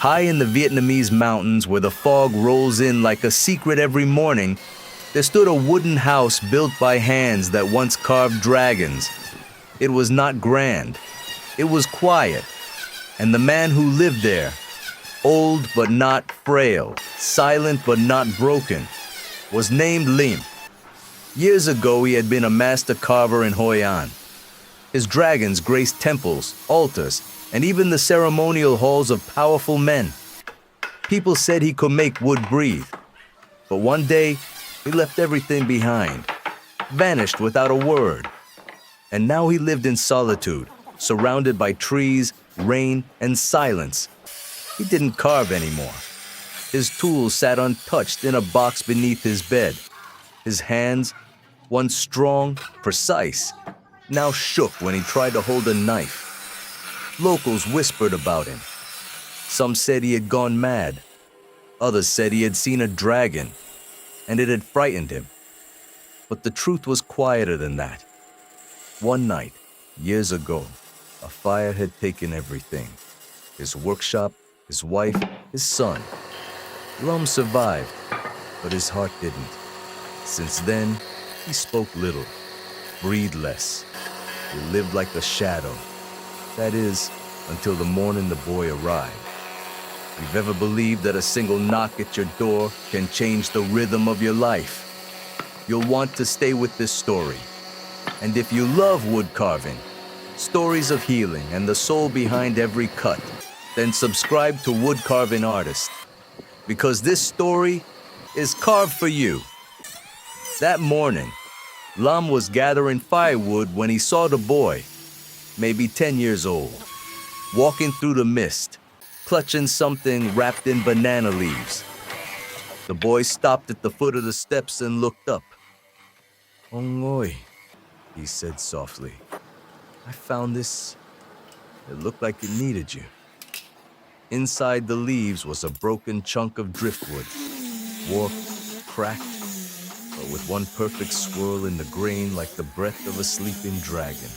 High in the Vietnamese mountains where the fog rolls in like a secret every morning, there stood a wooden house built by hands that once carved dragons. It was not grand. It was quiet. And the man who lived there, old but not frail, silent but not broken, was named Lim. Years ago, he had been a master carver in Hoi An. His dragons graced temples, altars, and even the ceremonial halls of powerful men. People said he could make wood breathe. But one day, he left everything behind, vanished without a word. And now he lived in solitude, surrounded by trees, rain, and silence. He didn't carve anymore. His tools sat untouched in a box beneath his bed. His hands, once strong, precise, now shook when he tried to hold a knife. Locals whispered about him. Some said he had gone mad. Others said he had seen a dragon, and it had frightened him. But the truth was quieter than that. One night, years ago, a fire had taken everything. His workshop, his wife, his son. Lum survived, but his heart didn't. Since then, he spoke little, breathed less. He lived like a shadow. That is, until the morning the boy arrived. If you've ever believed that a single knock at your door can change the rhythm of your life, you'll want to stay with this story. And if you love wood carving, stories of healing, and the soul behind every cut, then subscribe to Wood Carving Artist, because this story is carved for you. That morning, Lam was gathering firewood when he saw the boy, maybe 10 years old, walking through the mist, clutching something wrapped in banana leaves. The boy stopped at the foot of the steps and looked up. "Ongoy," he said softly. "I found this. It looked like it needed you." Inside the leaves was a broken chunk of driftwood, warped, cracked, but with one perfect swirl in the grain like the breath of a sleeping dragon.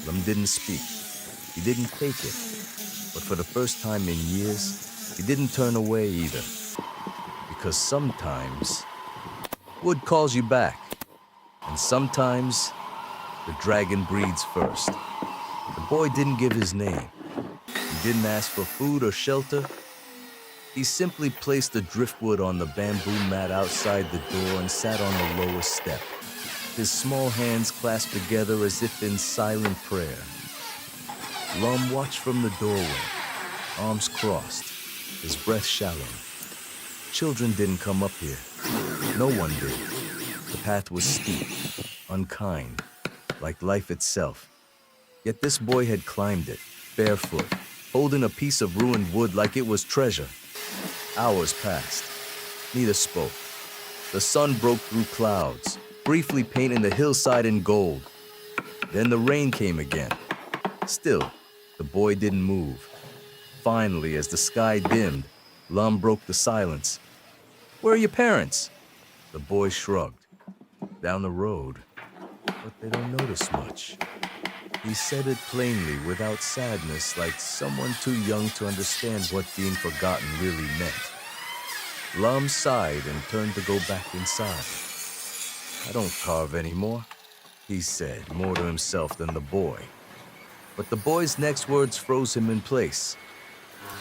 Lum didn't speak. He didn't take it. But for the first time in years, he didn't turn away either. Because sometimes, wood calls you back. And sometimes, the dragon breeds first. The boy didn't give his name. He didn't ask for food or shelter. He simply placed the driftwood on the bamboo mat outside the door and sat on the lowest step, his small hands clasped together as if in silent prayer. Lum watched from the doorway, arms crossed, his breath shallow. Children didn't come up here. No one did. The path was steep, unkind, like life itself. Yet this boy had climbed it, barefoot, holding a piece of ruined wood like it was treasure. Hours passed. Neither spoke. The sun broke through clouds, briefly painting the hillside in gold. Then the rain came again. Still, the boy didn't move. Finally, as the sky dimmed, Lum broke the silence. "Where are your parents?" The boy shrugged. "Down the road. But they don't notice much." He said it plainly, without sadness, like someone too young to understand what being forgotten really meant. Lum sighed and turned to go back inside. "I don't carve anymore," he said, more to himself than the boy. But the boy's next words froze him in place.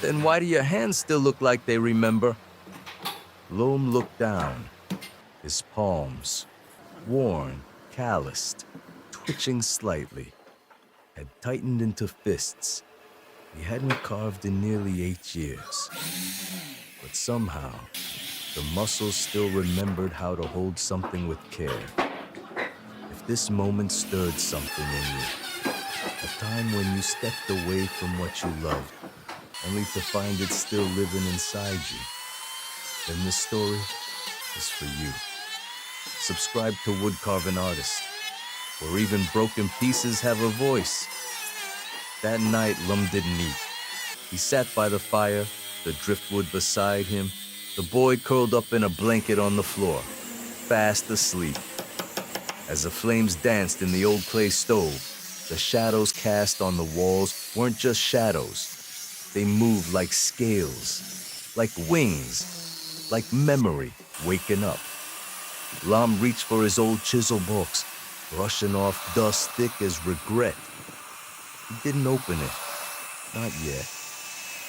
"Then why do your hands still look like they remember?" Lum looked down. His palms, worn, calloused, twitching slightly, had tightened into fists. He hadn't carved in nearly 8 years. But somehow, the muscles still remembered how to hold something with care. If this moment stirred something in you, a time when you stepped away from what you loved, only to find it still living inside you, then this story is for you. Subscribe to Wood Carving Artist, where even broken pieces have a voice. That night, Lum didn't eat. He sat by the fire, the driftwood beside him, the boy curled up in a blanket on the floor, fast asleep. As the flames danced in the old clay stove, the shadows cast on the walls weren't just shadows. They moved like scales, like wings, like memory waking up. Lam reached for his old chisel box, brushing off dust thick as regret. He didn't open it, not yet,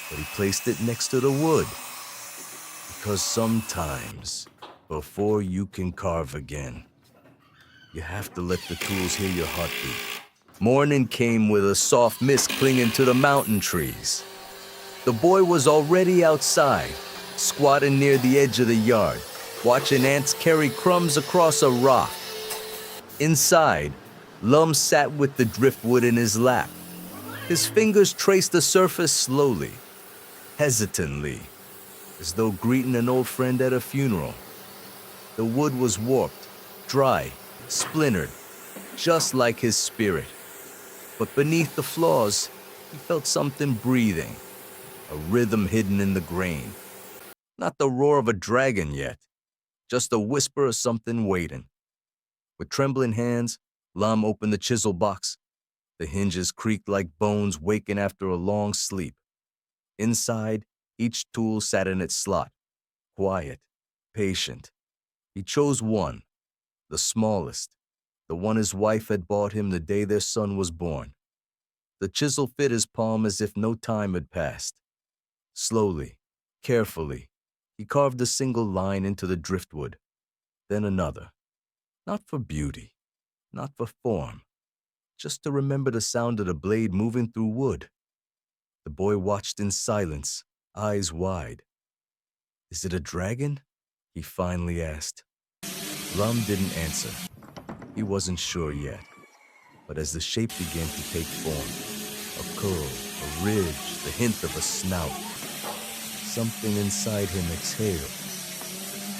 but he placed it next to the wood. Because sometimes, before you can carve again, you have to let the tools hear your heartbeat. Morning came with a soft mist clinging to the mountain trees. The boy was already outside, squatting near the edge of the yard, watching ants carry crumbs across a rock. Inside, Lum sat with the driftwood in his lap. His fingers traced the surface slowly, hesitantly, as though greeting an old friend at a funeral. The wood was warped, dry, splintered, just like his spirit. But beneath the flaws, he felt something breathing, a rhythm hidden in the grain. Not the roar of a dragon yet, just a whisper of something waiting. With trembling hands, Lam opened the chisel box. The hinges creaked like bones waking after a long sleep. Inside, each tool sat in its slot, quiet, patient. He chose one, the smallest, the one his wife had bought him the day their son was born. The chisel fit his palm as if no time had passed. Slowly, carefully, he carved a single line into the driftwood, then another. Not for beauty, not for form, just to remember the sound of the blade moving through wood. The boy watched in silence, eyes wide. "Is it a dragon?" he finally asked. Lum didn't answer. He wasn't sure yet. But as the shape began to take form, a curl, a ridge, the hint of a snout, something inside him exhaled.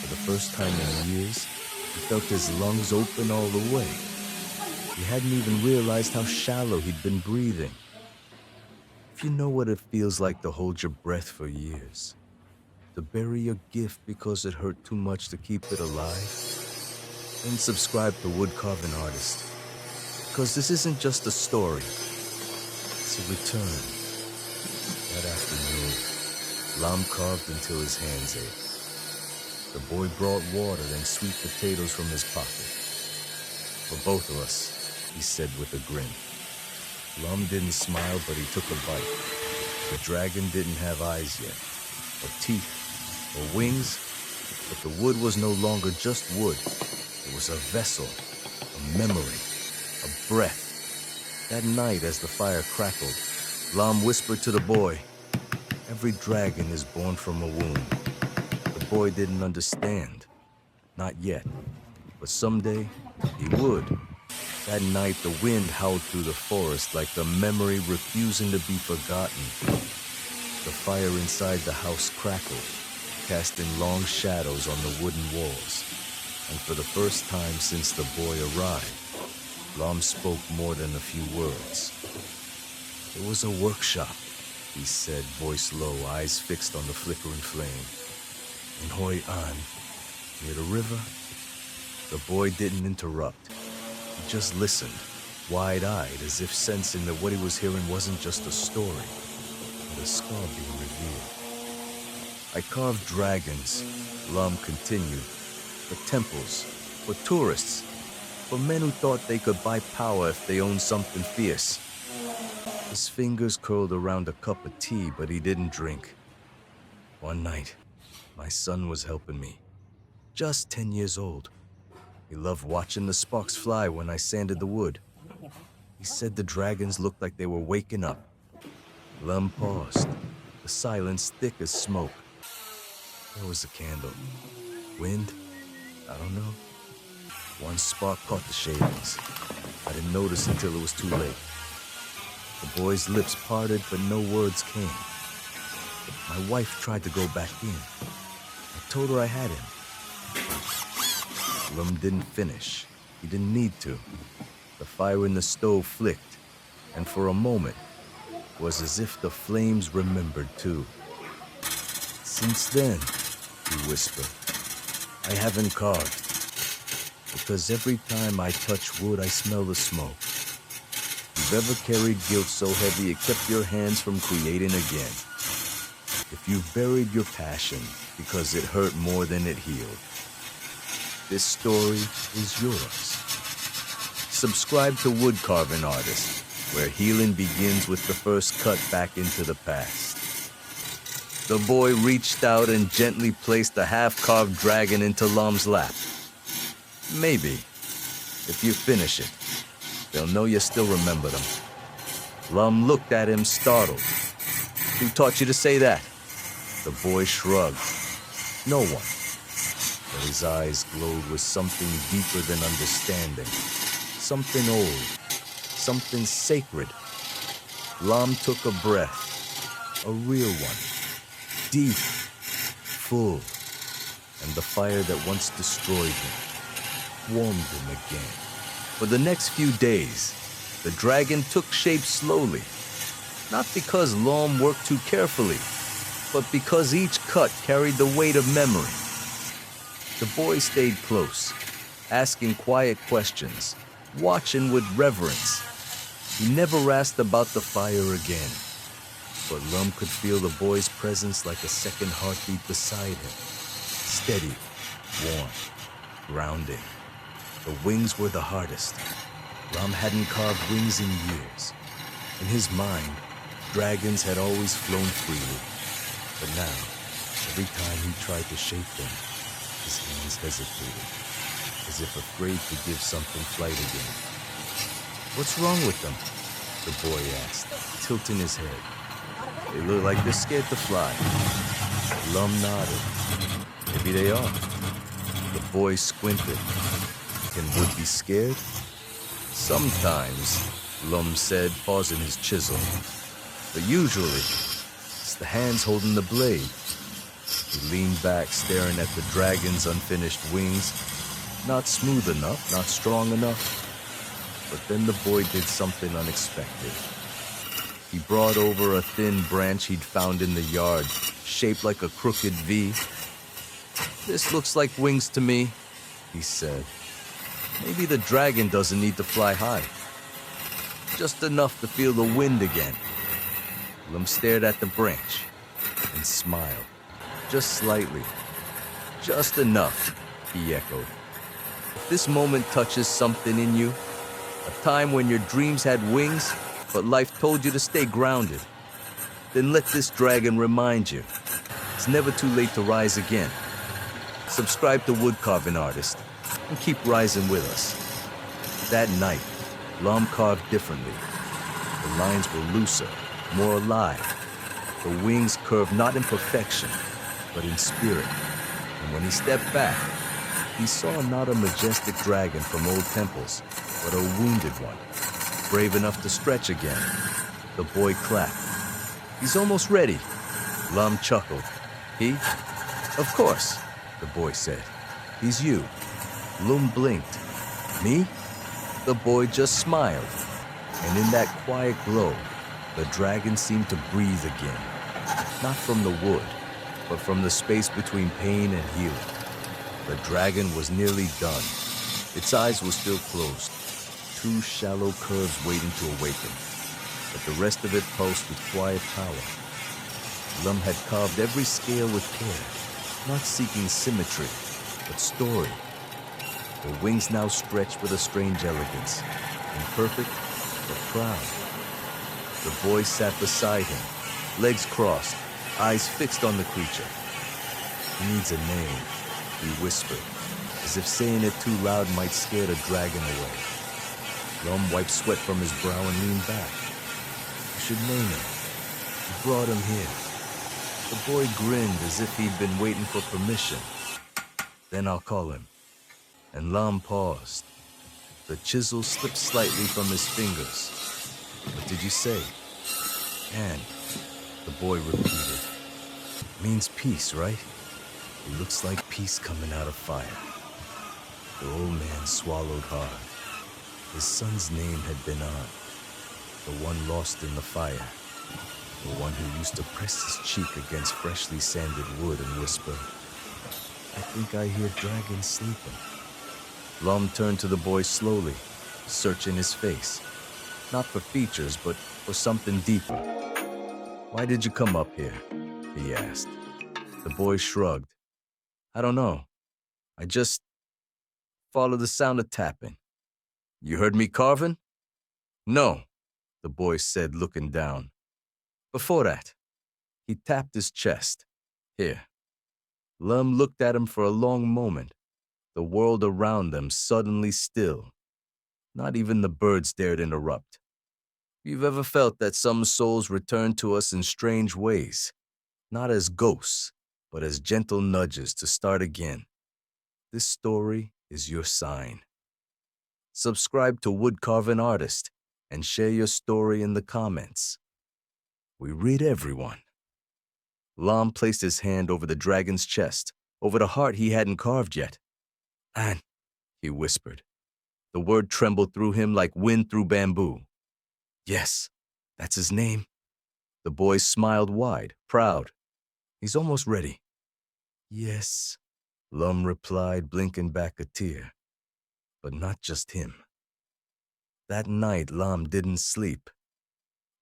For the first time in years, he felt his lungs open all the way. He hadn't even realized how shallow he'd been breathing. If you know what it feels like to hold your breath for years, to bury your gift because it hurt too much to keep it alive, then subscribe to Wood Carving Artist. Because this isn't just a story, it's a return. That afternoon, Lam carved until his hands ached. The boy brought water and sweet potatoes from his pocket. "For both of us," he said with a grin. Lum didn't smile, but he took a bite. The dragon didn't have eyes yet, or teeth, or wings, but the wood was no longer just wood. It was a vessel, a memory, a breath. That night, as the fire crackled, Lam whispered to the boy, "Every dragon is born from a womb." The boy didn't understand, not yet, but someday he would. That night, the wind howled through the forest like a memory refusing to be forgotten. The fire inside the house crackled, casting long shadows on the wooden walls. And for the first time since the boy arrived, Lam spoke more than a few words. "It was a workshop," he said, voice low, eyes fixed on the flickering flame. "In Hoi An, near the river." The boy didn't interrupt. He just listened, wide-eyed, as if sensing that what he was hearing wasn't just a story, but a scar being revealed. "I carved dragons," Lam continued, "for temples, for tourists, for men who thought they could buy power if they owned something fierce." His fingers curled around a cup of tea, but he didn't drink. "One night, my son was helping me, just 10 years old. He loved watching the sparks fly when I sanded the wood. He said the dragons looked like they were waking up." Lum paused, the silence thick as smoke. There was a candle. Wind? I don't know. One spark caught the shavings. I didn't notice until it was too late. The boy's lips parted, but no words came. My wife tried to go back in. I told her I had him. Lum didn't finish. He didn't need to. The fire in the stove flicked, and for a moment, it was as if the flames remembered too. "Since then," he whispered, "I haven't carved. Because every time I touch wood, I smell the smoke. you've ever carried guilt so heavy it kept your hands from creating again. If you've buried your passion because it hurt more than it healed, this story is yours. Subscribe to Wood Carving Artist, where healing begins with the first cut back into the past. The boy reached out and gently placed the half-carved dragon into Lum's lap. Maybe, if you finish it, they'll know you still remember them. Lum looked at him, startled. Who taught you to say that? The boy shrugged. No one. But his eyes glowed with something deeper than understanding. Something old. Something sacred. Lum took a breath. A real one. Deep. Full. And the fire that once destroyed him warmed him again. For the next few days, the dragon took shape slowly. Not because Lum worked too carefully, but because each cut carried the weight of memory. The boy stayed close, asking quiet questions, watching with reverence. He never asked about the fire again, but Lum could feel the boy's presence like a second heartbeat beside him. Steady, warm, grounding. The wings were the hardest. Lum hadn't carved wings in years. In his mind, dragons had always flown freely. But now, every time he tried to shape them, his hands hesitated, as if afraid to give something flight again. What's wrong with them? The boy asked, tilting his head. They look like they're scared to fly. Lum nodded. Maybe they are. The boy squinted. Can wood be scared? Sometimes, Lum said, pausing his chisel. But usually, it's the hands holding the blade. He leaned back, staring at the dragon's unfinished wings. Not smooth enough, not strong enough. But then the boy did something unexpected. He brought over a thin branch he'd found in the yard, shaped like a crooked V. This looks like wings to me, he said. Maybe the dragon doesn't need to fly high. Just enough to feel the wind again. Lum stared at the branch and smiled. Just slightly. Just enough, he echoed. If this moment touches something in you, a time when your dreams had wings, but life told you to stay grounded, then let this dragon remind you. It's never too late to rise again. Subscribe to Wood Carving Artist and keep rising with us. That night, Lum carved differently. The lines were looser, more alive. The wings curved not in perfection, but in spirit. And when he stepped back, he saw not a majestic dragon from old temples, but a wounded one, brave enough to stretch again. The boy clapped. He's almost ready. Lum chuckled. He? Of course, the boy said. He's you. Lum blinked. Me? The boy just smiled. And in that quiet glow, the dragon seemed to breathe again. Not from the wood, but from the space between pain and healing. The dragon was nearly done. Its eyes were still closed, two shallow curves waiting to awaken. But the rest of it pulsed with quiet power. Lum had carved every scale with care, not seeking symmetry, but story. The wings now stretched with a strange elegance, imperfect but proud. The boy sat beside him, legs crossed, eyes fixed on the creature. He needs a name, he whispered, as if saying it too loud might scare the dragon away. Lum wiped sweat from his brow and leaned back. You should name him. You brought him here. The boy grinned as if he'd been waiting for permission. Then I'll call him. And Lum paused. The chisel slipped slightly from his fingers. What did you say? And the boy repeated. Means peace, right? It looks like peace coming out of fire. The old man swallowed hard. His son's name had been on. The one lost in the fire. The one who used to press his cheek against freshly sanded wood and whisper, I think I hear dragons sleeping. Lum turned to the boy slowly, searching his face. Not for features, but for something deeper. "Why did you come up here?" he asked. The boy shrugged. "I don't know. I just followed the sound of tapping." "You heard me carving?" "No," the boy said, looking down. "Before that." He tapped his chest. "Here." Lum looked at him for a long moment, the world around them suddenly still. Not even the birds dared interrupt. You've ever felt that some souls return to us in strange ways, not as ghosts, but as gentle nudges to start again? This story is your sign. Subscribe to Wood Carving Artist and share your story in the comments. We read everyone. Lam placed his hand over the dragon's chest, over the heart he hadn't carved yet. "An," he whispered. The word trembled through him like wind through bamboo. "Yes, that's his name." The boy smiled wide, proud. "He's almost ready." "Yes," Lum replied, blinking back a tear. But not just him. That night, Lam didn't sleep.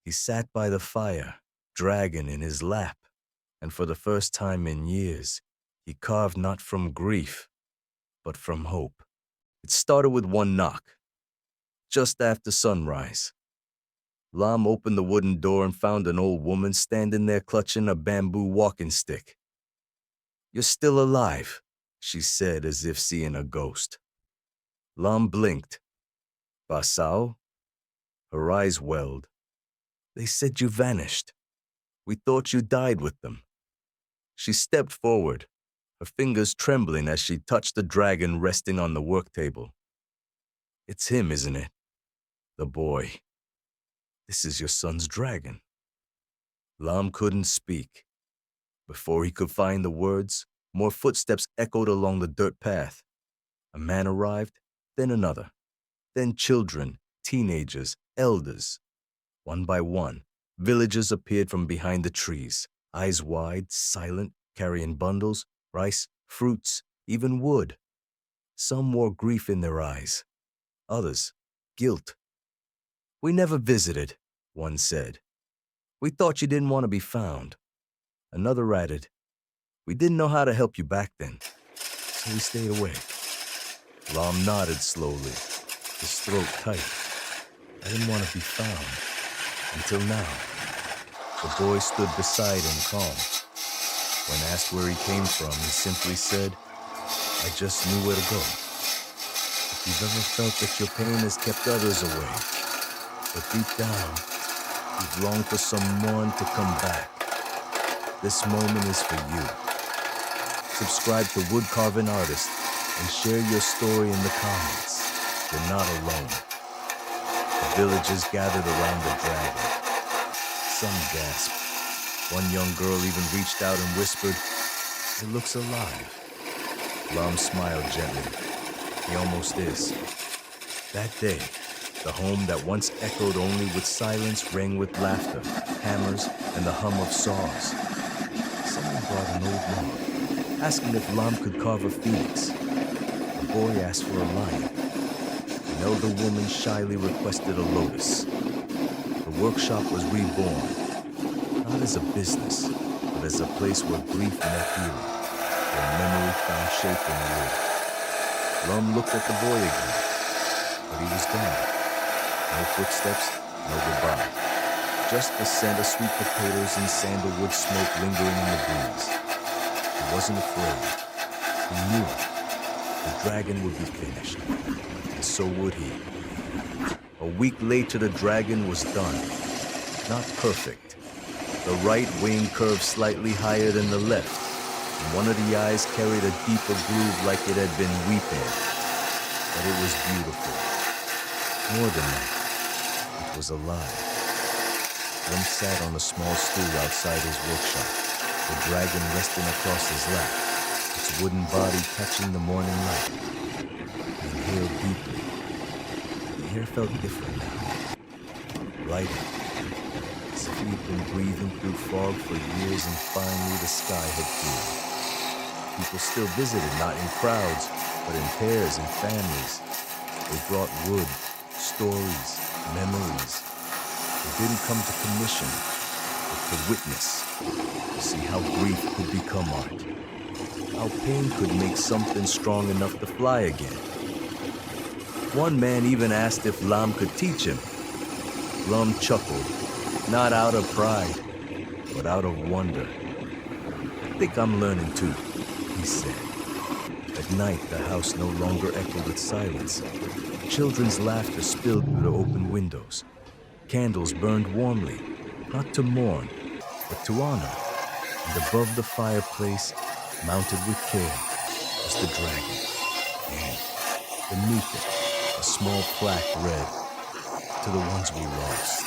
He sat by the fire, dragon in his lap, and for the first time in years, he carved not from grief, but from hope. It started with one knock, just after sunrise. Lam opened the wooden door and found an old woman standing there clutching a bamboo walking stick. "You're still alive," she said as if seeing a ghost. Lam blinked. "Basao?" Her eyes welled. "They said you vanished. We thought you died with them." She stepped forward, her fingers trembling as she touched the dragon resting on the work table. "It's him, isn't it? The boy. This is your son's dragon." Lam couldn't speak. Before he could find the words, more footsteps echoed along the dirt path. A man arrived, then another, then children, teenagers, elders. One by one, villagers appeared from behind the trees, eyes wide, silent, carrying bundles, rice, fruits, even wood. Some wore grief in their eyes, others, guilt. "We never visited," one said. "We thought you didn't want to be found." Another added, "We didn't know how to help you back then, so we stayed away." Lam nodded slowly, his throat tight. "I didn't want to be found, until now." The boy stood beside him calm. When asked where he came from, he simply said, "I just knew where to go." If you've ever felt that your pain has kept others away, but deep down, you've longed for someone to come back, this moment is for you. Subscribe to Wood Carving Artist and share your story in the comments. You're not alone. The villagers gathered around the dragon. Some gasped. One young girl even reached out and whispered, "It looks alive." Lam smiled gently. "He almost is." That day, the home that once echoed only with silence rang with laughter, hammers, and the hum of saws. Someone brought an old log, asking if Lam could carve a phoenix. The boy asked for a lion. An elder woman shyly requested a lotus. The workshop was reborn, not as a business, but as a place where grief met healing, where memory found shape in wood. Lum looked at the boy again, but he was gone. No footsteps, no goodbye. Just the scent of sweet potatoes and sandalwood smoke lingering in the breeze. He wasn't afraid. He knew it. The dragon would be finished, and so would he. A week later, the dragon was done. Not perfect. The right wing curved slightly higher than the left, and one of the eyes carried a deeper groove like it had been weeping. But it was beautiful. More than that, it was alive. Lum sat on a small stool outside his workshop, the dragon resting across his lap, its wooden body catching the morning light. He inhaled deeply. The air felt different now, lighter, as if he'd been breathing through fog for years and finally the sky had cleared. People still visited, not in crowds, but in pairs and families. They brought wood, stories, Memories. They didn't come to commission, but to witness, to see how grief could become art, how pain could make something strong enough to fly again. One man even asked if Lam could teach him. Lam chuckled, not out of pride, but out of wonder. I think I'm learning too, he said. At night, the house no longer echoed with silence. Children's laughter spilled through the open windows. Candles burned warmly, not to mourn, but to honor. And above the fireplace, mounted with care, was the dragon. And beneath it, a small plaque read, "To the ones we lost,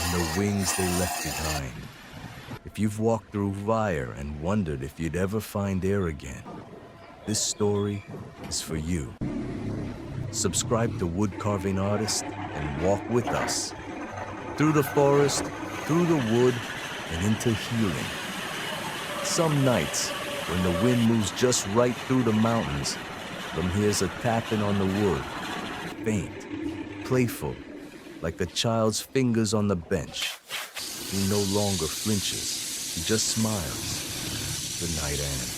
and the wings they left behind. If you've walked through fire and wondered if you'd ever find air again, this story is for you." Subscribe to Wood Carving Artist and walk with us through the forest, through the wood, and into healing. Some nights, when the wind moves just right through the mountains, Lam hears a tapping on the wood, faint, playful, like a child's fingers on the bench. He no longer flinches, he just smiles. "Good night, Anne,"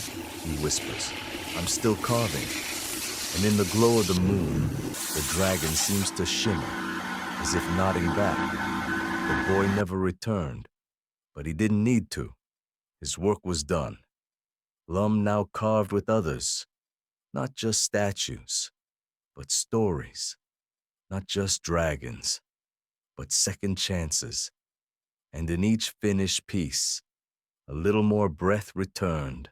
he whispers. "I'm still carving." And in the glow of the moon, the dragon seems to shimmer, as if nodding back. The boy never returned, but he didn't need to. His work was done. Lam now carved with others, not just statues, but stories, not just dragons, but second chances. And in each finished piece, a little more breath returned,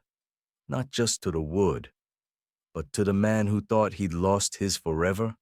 not just to the wood, but to the man who thought he'd lost his forever.